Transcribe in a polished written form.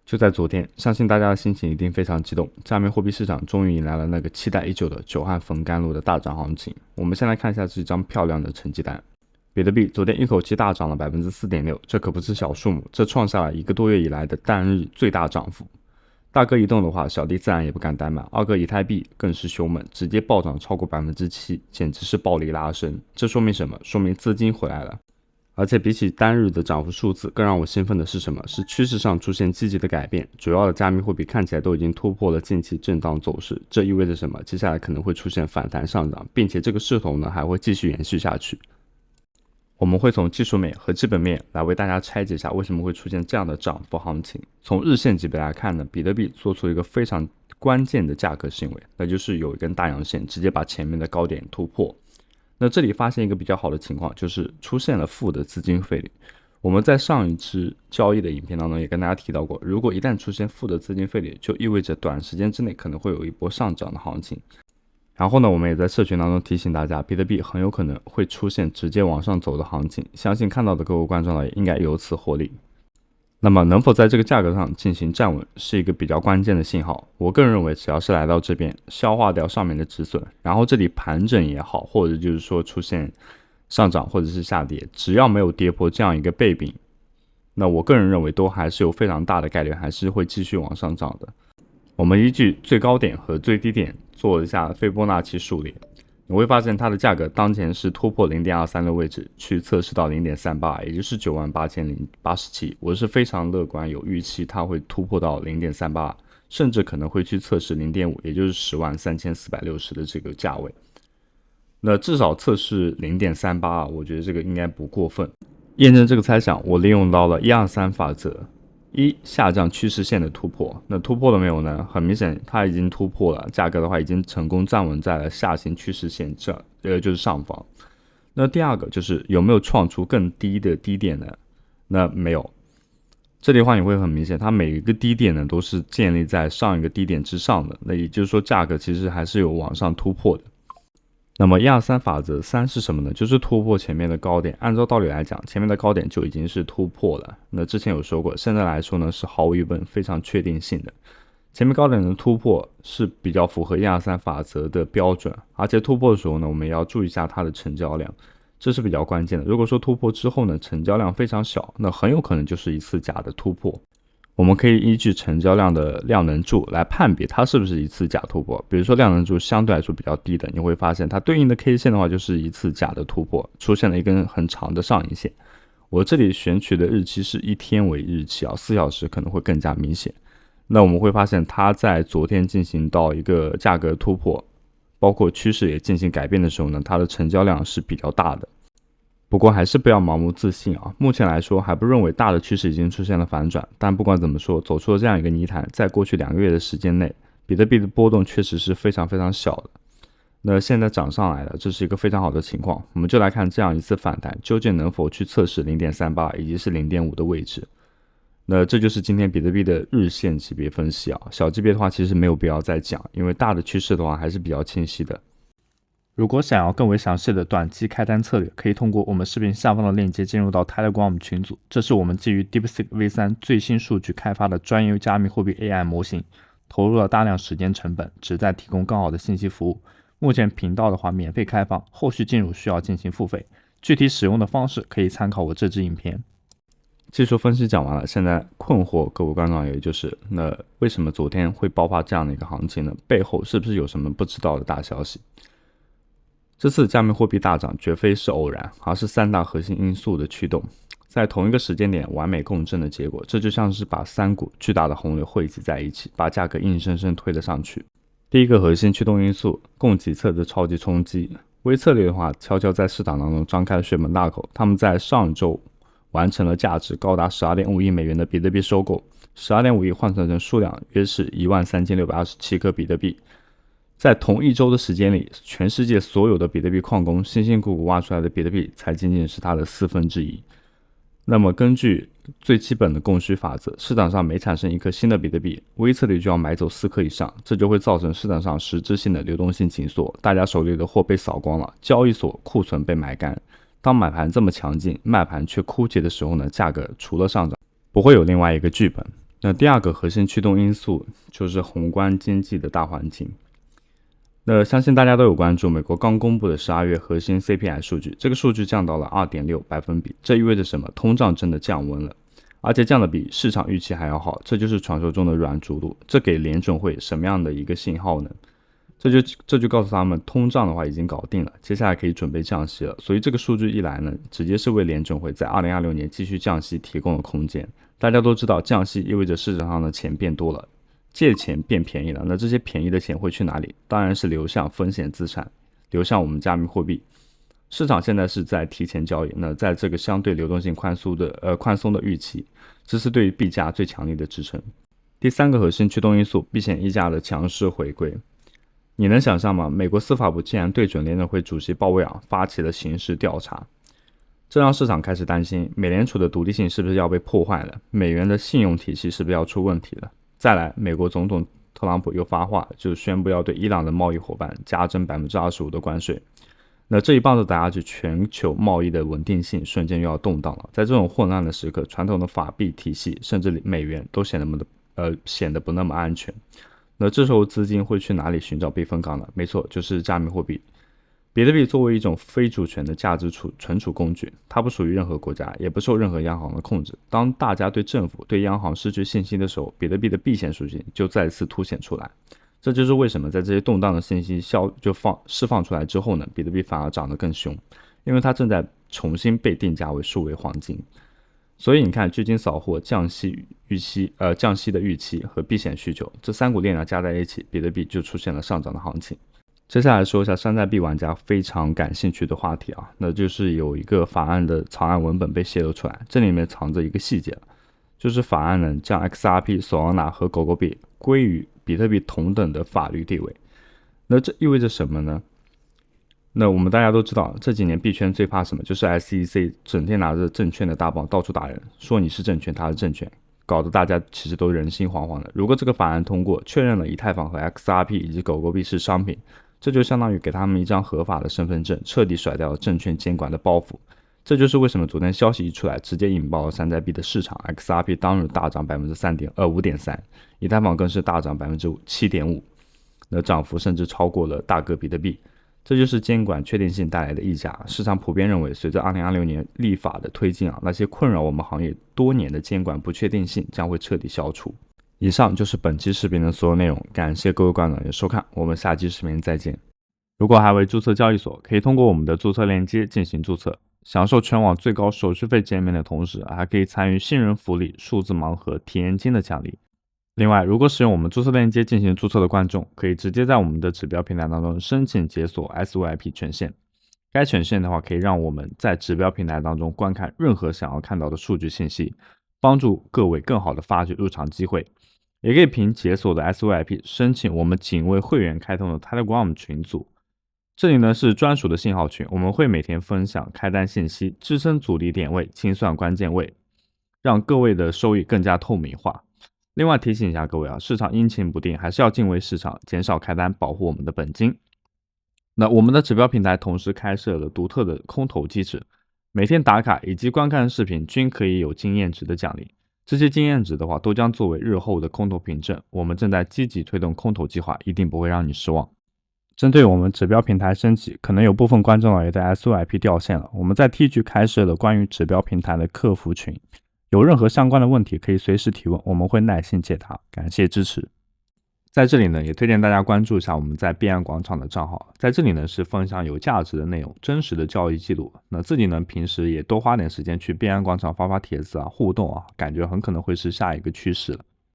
就在昨天，相信大家的心情一定非常激动，加密货币市场终于迎来了那个期待已久的久旱逢甘露的大涨行情。我们先来看一下这张漂亮的成绩单。比特币昨天一口气大涨了 4.6%， 这可不是小数目，这创下了1个多月以来的单日最大涨幅。大哥移动的话，小弟自然也不敢怠慢，二哥以太币更是凶猛，直接暴涨超过 7%， 简直是暴力拉升。这说明什么？说明资金回来了。而且比起单日的涨幅数字，更让我兴奋的是什么？是趋势上出现积极的改变，主要的加密货币看起来都已经突破了近期震荡走势，这意味着什么？接下来可能会出现反弹上涨，并且这个势头呢还会继续延续下去。我们会从技术面和基本面来为大家拆解一下为什么会出现这样的涨幅行情。从日线级别来看呢，比特币做出一个非常关键的价格行为，那就是有一根大阳线直接把前面的高点突破。那这里发现一个比较好的情况，就是出现了负的资金费率。我们在上一支交易的影片当中也跟大家提到过，如果一旦出现负的资金费率，就意味着短时间之内可能会有一波上涨的行情。然后呢，我们也在社群当中提醒大家，比特币很有可能会出现直接往上走的行情，相信看到的各位观众呢也应该由此获利。那么能否在这个价格上进行站稳，是一个比较关键的信号。我个人认为，只要是来到这边消化掉上面的止损，然后这里盘整也好，或者就是说出现上涨或者是下跌，只要没有跌破这样一个背饼，那我个人认为都还是有非常大的概率还是会继续往上涨的。我们依据最高点和最低点做一下斐波那契数列，你会发现它的价格当前是突破 0.23 的位置，去测试到 0.38， 也就是 98,087。 我是非常乐观，有预期它会突破到 0.38， 甚至可能会去测试 0.5， 也就是 103,460 的这个价位。那至少测试 0.38， 我觉得这个应该不过分。验证这个猜想，我利用到了123法则。下降趋势线的突破，那突破了没有呢？很明显它已经突破了，价格的话已经成功站稳在了下行趋势线这就是上方。那第二个就是有没有创出更低的低点呢？那没有。这里的话你会很明显，它每一个低点呢都是建立在上一个低点之上的，那也就是说价格其实还是有往上突破的。那么123法则3是什么呢？就是突破前面的高点。按照道理来讲，前面的高点就已经是突破了。那之前有说过，现在来说呢是毫无疑问非常确定性的。前面高点的突破是比较符合123法则的标准，而且突破的时候呢，我们也要注意一下它的成交量，这是比较关键的。如果说突破之后呢，成交量非常小，那很有可能就是一次假的突破。我们可以依据成交量的量能柱来判别它是不是一次假突破。比如说量能柱相对来说比较低的，你会发现它对应的 K 线的话就是一次假的突破，出现了一根很长的上影线。我这里选取的日期是1天为日期4小时可能会更加明显。那我们会发现它在昨天进行到一个价格突破，包括趋势也进行改变的时候呢，它的成交量是比较大的。不过还是不要盲目自信啊！目前来说还不认为大的趋势已经出现了反转，但不管怎么说，走出了这样一个泥潭，在过去2个月的时间内，比特币的波动确实是非常非常小的。那现在涨上来了，这是一个非常好的情况。我们就来看这样一次反弹究竟能否去测试 0.38 以及是 0.5 的位置。那这就是今天比特币的日线级别分析啊，小级别的话其实没有必要再讲，因为大的趋势的话还是比较清晰的。如果想要更为详细的短期开单策略，可以通过我们视频下方的链接进入到 Telegram 群组，这是我们基于 DeepSeek V3 最新数据开发的专业加密货币 AI 模型，投入了大量时间成本，旨在提供更好的信息服务。目前频道的话免费开放，后续进入需要进行付费，具体使用的方式可以参考我这支影片。技术分析讲完了，现在困惑各位观众也就是那为什么昨天会爆发这样的一个行情呢？背后是不是有什么不知道的大消息？这次加密货币大涨绝非是偶然，而是3大核心因素的驱动，在同一个时间点完美共振的结果。这就像是把3股巨大的洪流汇集在一起，把价格硬生生推了上去。第一个核心驱动因素，供给侧的超级冲击。微策略的话，悄悄在市场当中张开了血门大口，他们在上周完成了价值高达 12.5 亿美元的比特币收购， 12.5 亿换算成数量约是 13,627 颗比特币。在同一周的时间里，全世界所有的比特币矿工辛辛苦苦挖出来的比特币才仅仅是它的1/4。那么根据最基本的供需法则，市场上每产生1颗新的比特币，微策略就要买走4颗以上，这就会造成市场上实质性的流动性紧缩，大家手里的货被扫光了，交易所库存被买干。当买盘这么强劲，卖盘却枯竭的时候呢，价格除了上涨，不会有另外一个剧本。那第二个核心驱动因素就是宏观经济的大环境。那相信大家都有关注美国刚公布的12月核心 CPI 数据，这个数据降到了 2.6 百分比，这意味着什么？通胀真的降温了，而且降得比市场预期还要好，这就是传说中的软着陆。这给联准会什么样的一个信号呢？这就告诉他们，通胀的话已经搞定了，接下来可以准备降息了。所以这个数据一来呢，直接是为联准会在2026年继续降息提供了空间。大家都知道，降息意味着市场上的钱变多了，借钱变便宜了，那这些便宜的钱会去哪里？当然是流向风险资产，流向我们加密货币。市场现在是在提前交易，那在这个相对流动性宽松的预期，这是对于币价最强力的支撑。第三个核心驱动因素，避险溢价的强势回归。你能想象吗？美国司法部竟然对准联准会主席鲍威尔发起了刑事调查，这让市场开始担心美联储的独立性是不是要被破坏了，美元的信用体系是不是要出问题了。再来，美国总统特朗普又发话，就宣布要对伊朗的贸易伙伴加征 25% 的关税。那这一棒子打下去，全球贸易的稳定性瞬间又要动荡了。在这种混乱的时刻，传统的法币体系甚至美元都显得不那么安全。那这时候资金会去哪里寻找避风港呢？没错，就是加密货币。比特币作为一种非主权的价值存储工具，它不属于任何国家，也不受任何央行的控制。当大家对政府、对央行失去信心的时候，比特币的避险属性就再次凸显出来。这就是为什么在这些动荡的信息释放出来之后呢，比特币反而涨得更凶，因为它正在重新被定价为数位黄金。所以你看，巨鲸扫货、降息的预期和避险需求，这三股力量加在一起，比特币就出现了上涨的行情。接下来说一下山寨币玩家非常感兴趣的话题啊，那就是有一个法案的草案文本被泄露出来，这里面藏着一个细节，就是法案呢将 XRP、索昂纳和狗狗币归于比特币同等的法律地位。那这意味着什么呢？那我们大家都知道，这几年币圈最怕什么？就是 SEC 整天拿着证券的大棒到处打人，说你是证券，他是证券，搞得大家其实都人心惶惶的。如果这个法案通过，确认了以太坊和 XRP 以及狗狗币是商品，这就相当于给他们一张合法的身份证，彻底甩掉了证券监管的包袱。这就是为什么昨天消息一出来，直接引爆了山寨币的市场。XRP 当日大涨 5.3%， 以太坊更是大涨 7.5%， 那涨幅甚至超过了大个比特币。这就是监管确定性带来的溢价。市场普遍认为，随着2026年立法的推进那些困扰我们行业多年的监管不确定性将会彻底消除。以上就是本期视频的所有内容，感谢各位观众的收看，我们下期视频再见。如果还未注册交易所，可以通过我们的注册链接进行注册，享受全网最高手续费减免的同时，还可以参与新人福利、数字盲盒、体验金的奖励。另外，如果使用我们注册链接进行注册的观众，可以直接在我们的指标平台当中申请解锁 SYP 权限。该权限的话，可以让我们在指标平台当中观看任何想要看到的数据信息，帮助各位更好的发掘入场机会。也可以凭解锁的 SYP 申请我们仅为会员开通的 Telegram 群组。这里呢是专属的信号群，我们会每天分享开单信息，支撑阻力点位，清算关键位，让各位的收益更加透明化。另外提醒一下各位市场阴晴不定，还是要敬畏市场，减少开单，保护我们的本金。那我们的指标平台同时开设了独特的空投机制，每天打卡以及观看视频均可以有经验值的奖励，这些经验值的话都将作为日后的空投凭证。我们正在积极推动空投计划，一定不会让你失望。针对我们指标平台升级，可能有部分观众也在 SYP 掉线了，我们在 T 区开设了关于指标平台的客服群，有任何相关的问题可以随时提问，我们会耐心解答，感谢支持。在这里呢，也推荐大家关注一下我们在币安广场的账号，在这里呢是分享有价值的内容，真实的交易记录。那自己呢平时也多花点时间去币安广场发帖子互动感觉很可能会是下一个趋势了。